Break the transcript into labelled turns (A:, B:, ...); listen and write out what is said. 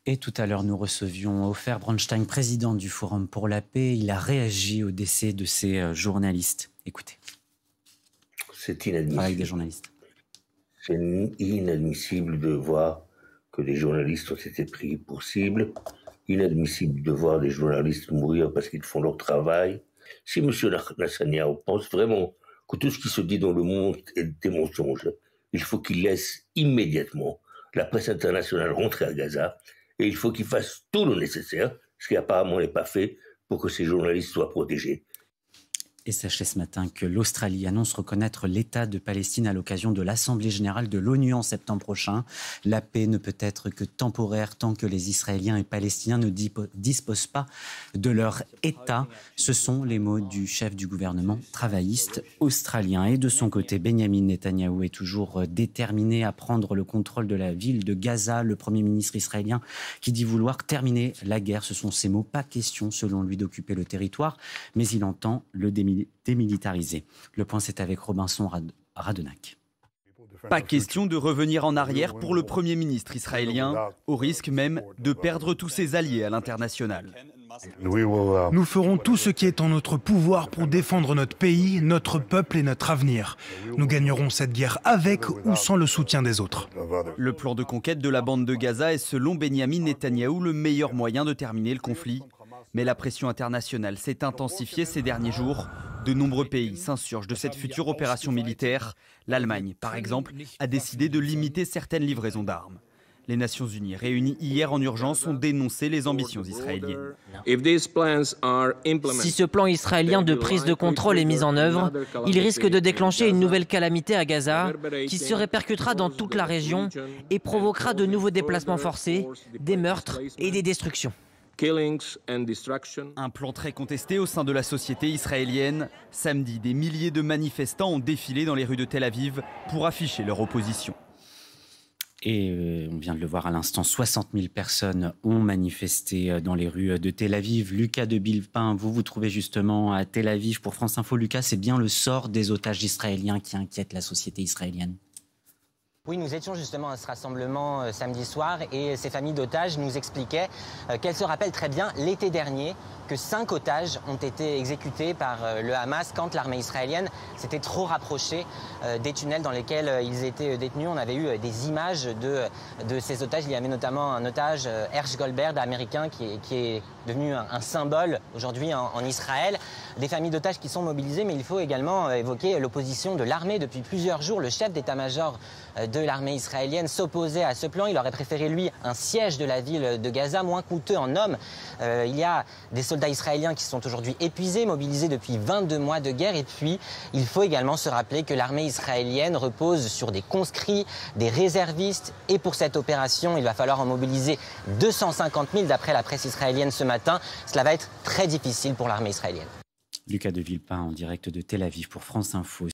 A: Et tout à l'heure, nous recevions Ofer Bronstein, président du Forum pour la paix. Il a réagi au décès de ces journalistes. Écoutez.
B: C'est inadmissible.
A: Avec des journalistes.
B: C'est inadmissible de voir que des journalistes ont été pris pour cible. Inadmissible de voir des journalistes mourir parce qu'ils font leur travail. Si M. Netanyahu pense vraiment que tout ce qui se dit dans le monde est des mensonges, il faut qu'il laisse immédiatement la presse internationale rentrer à Gaza et il faut qu'il fasse tout le nécessaire, ce qui apparemment n'est pas fait, pour que ces journalistes soient protégés.
A: Et sachez ce matin que l'Australie annonce reconnaître l'État de Palestine à l'occasion de l'Assemblée générale de l'ONU en septembre prochain. La paix ne peut être que temporaire tant que les Israéliens et Palestiniens ne disposent pas de leur État. Ce sont les mots du chef du gouvernement travailliste australien. Et de son côté, Benjamin Netanyahou est toujours déterminé à prendre le contrôle de la ville de Gaza. Le Premier ministre israélien qui dit vouloir terminer la guerre, ce sont ses mots. Pas question, selon lui, d'occuper le territoire, mais il entend le démilitariser. Le point, c'est avec Robinson Radenac.
C: Pas question de revenir en arrière pour le Premier ministre israélien, au risque même de perdre tous ses alliés à l'international.
D: Nous ferons tout ce qui est en notre pouvoir pour défendre notre pays, notre peuple et notre avenir. Nous gagnerons cette guerre avec ou sans le soutien des autres.
C: Le plan de conquête de la bande de Gaza est selon Benjamin Netanyahou le meilleur moyen de terminer le conflit. Mais la pression internationale s'est intensifiée ces derniers jours. De nombreux pays s'insurgent de cette future opération militaire. L'Allemagne, par exemple, a décidé de limiter certaines livraisons d'armes. Les Nations Unies, réunies hier en urgence, ont dénoncé les ambitions israéliennes.
E: Si ce plan israélien de prise de contrôle est mis en œuvre, il risque de déclencher une nouvelle calamité à Gaza qui se répercutera dans toute la région et provoquera de nouveaux déplacements forcés, des meurtres et des destructions.
C: Un plan très contesté au sein de la société israélienne. Samedi, des milliers de manifestants ont défilé dans les rues de Tel Aviv pour afficher leur opposition.
A: Et on vient de le voir à l'instant, 60 000 personnes ont manifesté dans les rues de Tel Aviv. Lucas de Bilpin, vous vous trouvez justement à Tel Aviv pour France Info. Lucas, c'est bien le sort des otages israéliens qui inquiète la société israélienne.
F: Oui, nous étions justement à ce rassemblement samedi soir et ces familles d'otages nous expliquaient qu'elles se rappellent très bien l'été dernier que 5 otages ont été exécutés par le Hamas quand l'armée israélienne s'était trop rapprochée des tunnels dans lesquels ils étaient détenus. On avait eu des images de ces otages. Il y avait notamment un otage, Hersh Goldberg, américain, qui est devenu un symbole aujourd'hui en Israël. Des familles d'otages qui sont mobilisées, mais il faut également évoquer l'opposition de l'armée depuis plusieurs jours. Le chef d'état-major de l'armée israélienne s'opposait à ce plan. Il aurait préféré, lui, un siège de la ville de Gaza, moins coûteux en hommes. Il y a des soldats israéliens qui sont aujourd'hui épuisés, mobilisés depuis 22 mois de guerre. Et puis, il faut également se rappeler que l'armée israélienne repose sur des conscrits, des réservistes. Et pour cette opération, il va falloir en mobiliser 250 000 d'après la presse israélienne ce matin. Cela va être très difficile pour l'armée israélienne.
A: Lucas de Villepin en direct de Tel Aviv pour France Info.